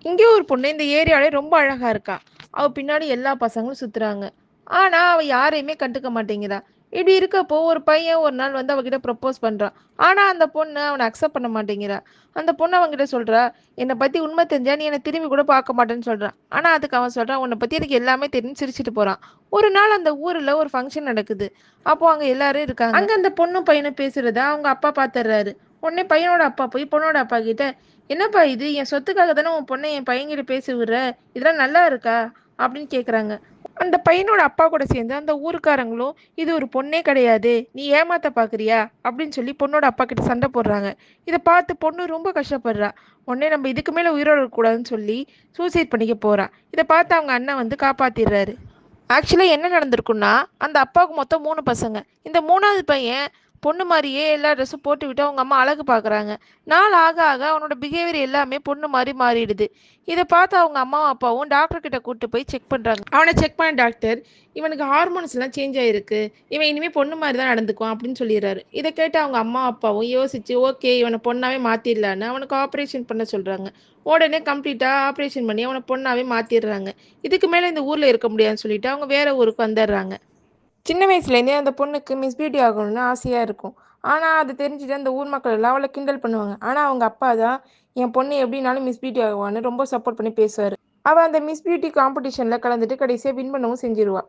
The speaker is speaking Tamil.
இங்கே ஒரு பொண்ணு இந்த ஏரியாலே ரொம்ப அழகா இருக்கா. அவ பின்னாடி எல்லா பசங்களும் சுத்துறாங்க. ஆனா, அவ யாரையுமே கண்டுக்க மாட்டேங்கிறா. இப்படி இருக்கப்போ, ஒரு பையன் ஒரு நாள் வந்து அவகிட்ட ப்ரப்போஸ் பண்றான். ஆனா, அந்த பொண்ணு அவன அக்செப்ட் பண்ண மாட்டேங்கிறா. அந்த பொண்ணு அவன்கிட்ட சொல்றா, "என்ன பத்தி உண்மை தெரிஞ்சா நீ என்ன திரும்பி கூட பார்க்க மாட்டேன்னு" சொல்றான். ஆனா, அதுக்கு அவன் சொல்றான், "உன்ன பத்தி எனக்கு எல்லாமே தெரியும்னு" சிரிச்சுட்டு போறான். ஒரு நாள் அந்த ஊர்ல ஒரு ஃபங்ஷன் நடக்குது. அப்போ அங்க எல்லாரும் இருக்காங்க. அங்க அந்த பொண்ணும் பையனும் பேசுறத அவங்க அப்பா பார்த்துடுறாரு. உடனே பையனோட அப்பா போய் பொண்ணோட அப்பா கிட்ட, "என்னப்பா இது? என் சொத்துக்காக தானே உன் பொண்ணை என் பையன்கிட்ட பேச விடுற? இதெல்லாம் நல்லா இருக்கா?" அப்படின்னு கேட்குறாங்க. அந்த பையனோட அப்பா கூட சேர்ந்து அந்த ஊருக்காரங்களும், "இது ஒரு பொண்ணே கிடையாது. நீ ஏமாத்த பார்க்குறியா?" அப்படின்னு சொல்லி பொண்ணோட அப்பா கிட்ட சண்டை போடுறாங்க. இதை பார்த்து பொண்ணு ரொம்ப கஷ்டப்படுறா. உடனே நம்ம இதுக்கு மேலே உயிரோட இருக்கக்கூடாதுன்னு சொல்லி சூசைட் பண்ணிக்க போறா. இதை பார்த்து அவங்க அண்ணன் வந்து காப்பாத்திடுறாரு. ஆக்சுவலாக என்ன நடந்திருக்குன்னா, அந்த அப்பாவுக்கு மொத்தம் 3 பசங்க. இந்த 3வது பையன் பொண்ணு மாரியே எல்லா ட்ரெஸ்ஸும் போட்டுவிட்டு அவங்க அம்மா அழகு பார்க்குறாங்க. நாள் ஆக ஆக அவனோட பிஹேவியர் எல்லாமே பொண்ணு மாரி மாறிடுது. இதை பார்த்து அவங்க அம்மாவும் அப்பாவும் டாக்டர் கிட்ட கூட்டு போய் செக் பண்ணுறாங்க. அவனை செக் பண்ண டாக்டர், "இவனுக்கு ஹார்மோன்ஸ்லாம் சேஞ்ச் ஆயிருக்கு. இவன் இனிமேல் பொண்ணு மாதிரி தான் நடந்துக்குவான்" அப்படின்னு சொல்லிடுறாரு. இதை கேட்டு அவங்க அம்மா அப்பாவும் யோசிச்சு, ஓகே இவனை பொண்ணாவே மாற்றிடலான்னு அவனுக்கு ஆப்ரேஷன் பண்ண சொல்கிறாங்க. உடனே கம்ப்ளீட்டாக ஆப்ரேஷன் பண்ணி அவனை பொண்ணாவே மாற்றிடுறாங்க. இதுக்கு மேலே இந்த ஊரில் இருக்க முடியாதுன்னு சொல்லிட்டு அவங்க வேற ஊருக்கு வந்துடுறாங்க. சின்ன வயசுலேருந்தே அந்த பொண்ணுக்கு மிஸ் பியூட்டி ஆகணும்னு ஆசையாக இருக்கும். ஆனால் அது தெரிஞ்சுட்டு அந்த ஊர் மக்கள் எல்லாம் அவளை கிண்டல் பண்ணுவாங்க. ஆனால் அவங்க அப்பா தான், என் பொண்ணு எப்படினாலும் மிஸ் பியூட்டி ஆகுவான்னு ரொம்ப சப்போர்ட் பண்ணி பேசுவார். அவள் அந்த மிஸ் பியூட்டி காம்படிஷனில் கலந்துட்டு கடைசியாக வின் பண்ணவும் செஞ்சிருவா.